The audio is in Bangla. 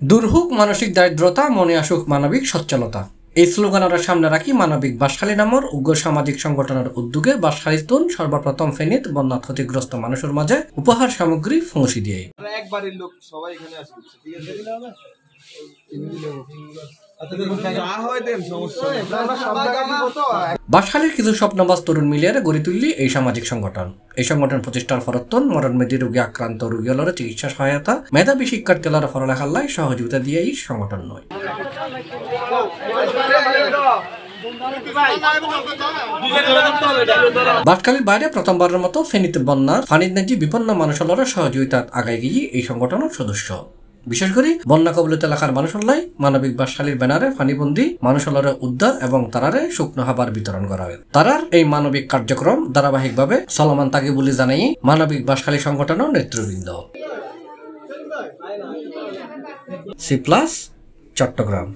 দূর হোক মানসিক দারিদ্রতা, মনে আসুক মানবিক সচ্ছলতা। এই স্লোগান আমরা সামনে রাখি মানবিক বাঁশখালী নামের উগ্র সামাজিক সংগঠনের উদ্যোগে বাঁশখালীর তুন সর্বপ্রথম ফেনীত বন্যা ক্ষতিগ্রস্ত মানুষের মাঝে উপহার সামগ্রী পৌঁছে দিয়ে বাঁশখালীর কিছু স্বপ্নবাজ তরুণ মিলিয়ে গড়ে তুললি এই সামাজিক সংগঠন। এই সংগঠন প্রতিষ্ঠার ফরত্তন মরণ মেদি রোগী আক্রান্ত রোগীগুলোর চিকিৎসা সহায়তা, মেধাবী শিক্ষার্থীদের পড়ালেখার সহযোগিতা দিয়ে এই সংগঠন নয়। বাঁশখালীর বাইরে প্রথমবারের মতো ফেনীতে বন্যার পানির নেজি বিপন্ন মানুষের সহযোগিতা আগায় গিয়ে এই সংগঠনের সদস্য। বিশেষ করে বন্যা কবলিত এলাকার মানুষের মানবিক বাঁশখালীর ব্যানারে পানিবন্দী মানুষের উদ্ধার এবং তারারে শুকনো খাবার বিতরণ করা হয়। তারার এই মানবিক কার্যক্রম ধারাবাহিকভাবে চলমান থাকে বলে জানাই মানবিক বাঁশখালী সংগঠনের নেতৃবৃন্দ। C+ চট্টগ্রাম।